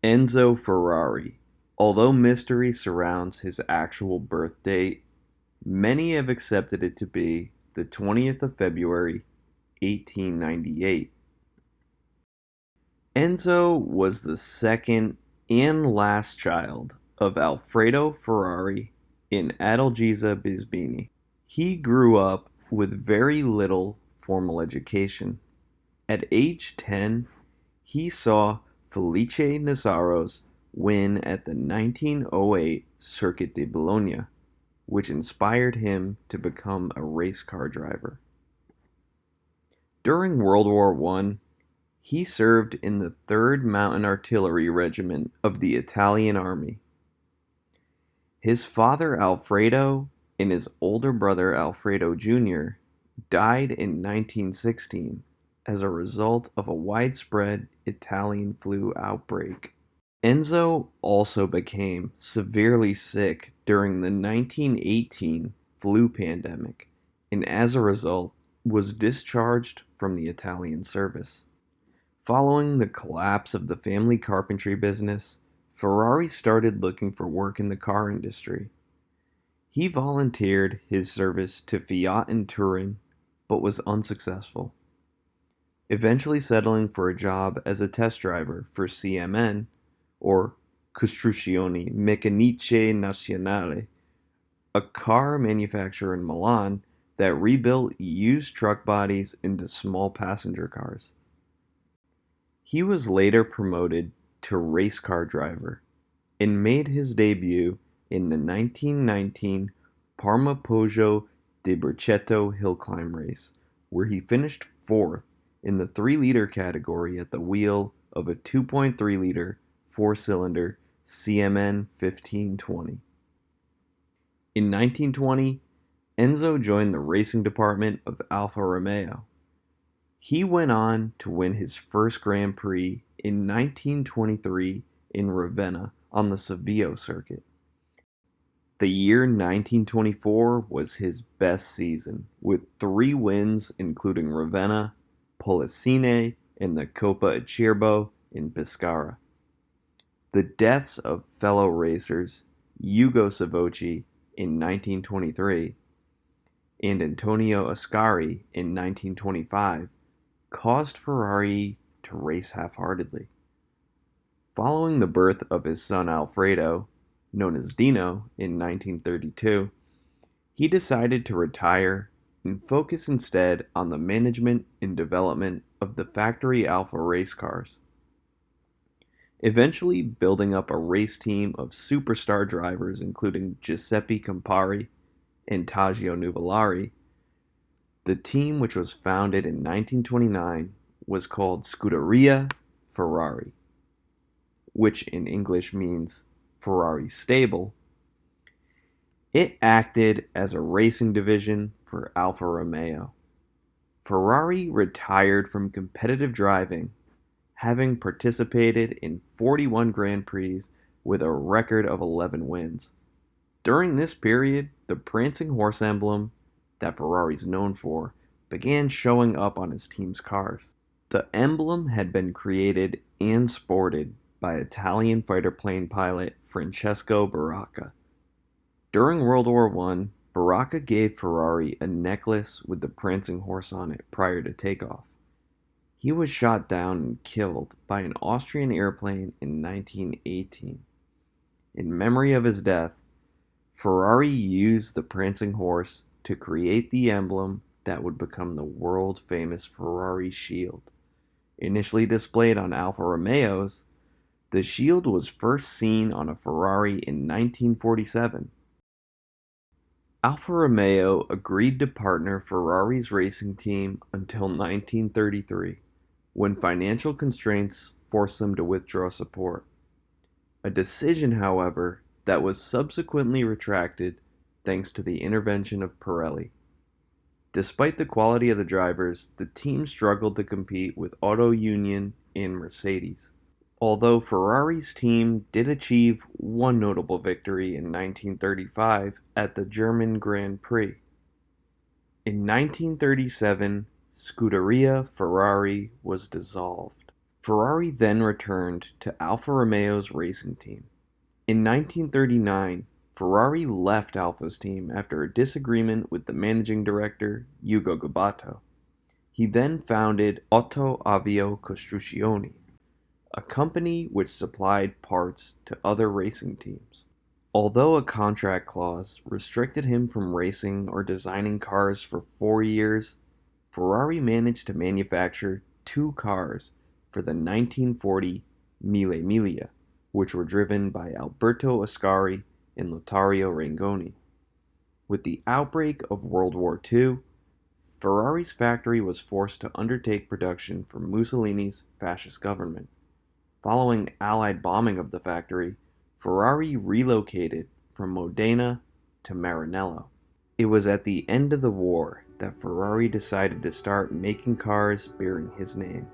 Enzo Ferrari. Although mystery surrounds his actual birth date, many have accepted it to be the 20th of February, 1898. Enzo was the second and last child of Alfredo Ferrari and Adalgisa Bisbini. He grew up with very little formal education. At age 10, he saw Felice Nassaro's win at the 1908 Circuit de Bologna, which inspired him to become a race car driver. During World War I, he served in the 3rd Mountain Artillery Regiment of the Italian Army. His father Alfredo and his older brother Alfredo Jr. died in 1916 as a result of a widespread Italian flu outbreak. Enzo also became severely sick during the 1918 flu pandemic and as a result was discharged from the Italian service. Following the collapse of the family carpentry business, Ferrari started looking for work in the car industry. He volunteered his service to Fiat in Turin, but was unsuccessful, eventually settling for a job as a test driver for C.M.N, or Costruzioni Meccaniche Nazionale, a car manufacturer in Milan that rebuilt used truck bodies into small passenger cars. He was later promoted to race car driver and made his debut in the 1919 Parma Poggio di Bercetto hill climb race, where he finished 4th in the 3-liter category at the wheel of a 2.3-liter 4-cylinder C.M.N. 1520. In 1920, Enzo joined the racing department of Alfa Romeo. He went on to win his first Grand Prix in 1923 in Ravenna on the Seville circuit. The year 1924 was his best season, with 3 wins including Ravenna, Polesine, and the Coppa Acerbo in Pescara. The deaths of fellow racers Ugo Savocci in 1923 and Antonio Ascari in 1925 caused Ferrari to race half-heartedly. Following the birth of his son Alfredo, known as Dino, in 1932, he decided to retire and focus instead on the management and development of the factory Alfa race cars, eventually building up a race team of superstar drivers including Giuseppe Campari and Taggio Nuvolari. The team, which was founded in 1929, was called Scuderia Ferrari, which in English means Ferrari stable. It acted as a racing division for Alfa Romeo. Ferrari retired from competitive driving, having participated in 41 Grand Prix with a record of 11 wins. During this period, the prancing horse emblem that Ferrari's known for began showing up on his team's cars. The emblem had been created and sported by Italian fighter plane pilot Francesco Baracca. During World War I, Baracca gave Ferrari a necklace with the prancing horse on it prior to takeoff. He was shot down and killed by an Austrian airplane in 1918. In memory of his death, Ferrari used the prancing horse to create the emblem that would become the world-famous Ferrari shield. Initially displayed on Alfa Romeos, the shield was first seen on a Ferrari in 1947. Alfa Romeo agreed to partner Ferrari's racing team until 1933, when financial constraints forced them to withdraw support. A decision, however, that was subsequently retracted thanks to the intervention of Pirelli. Despite the quality of the drivers, the team struggled to compete with Auto Union and Mercedes. Although Ferrari's team did achieve one notable victory in 1935 at the German Grand Prix. In 1937, Scuderia Ferrari was dissolved. Ferrari then returned to Alfa Romeo's racing team. In 1939, Ferrari left Alfa's team after a disagreement with the managing director, Ugo Gabato. He then founded Auto Avio Costruzioni, a company which supplied parts to other racing teams. Although a contract clause restricted him from racing or designing cars for 4 years, Ferrari managed to manufacture 2 cars for the 1940 Mille Miglia, which were driven by Alberto Ascari and Lotario Rangoni. With the outbreak of World War II, Ferrari's factory was forced to undertake production for Mussolini's fascist government. Following Allied bombing of the factory, Ferrari relocated from Modena to Maranello. It was at the end of the war that Ferrari decided to start making cars bearing his name.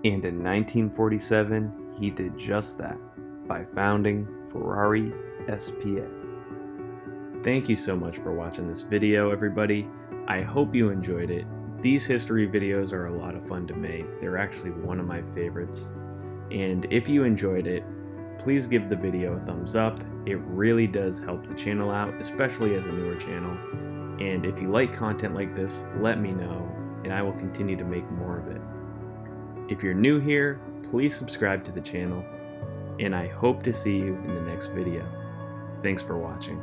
And in 1947, he did just that by founding Ferrari S.p.A. Thank you so much for watching this video, everybody. I hope you enjoyed it. These history videos are a lot of fun to make. They're actually one of my favorites. And if you enjoyed it, please give the video a thumbs up. It really does help the channel out, especially as a newer channel. And if you like content like this, let me know, and I will continue to make more of it. If you're new here, please subscribe to the channel, and I hope to see you in the next video. Thanks for watching.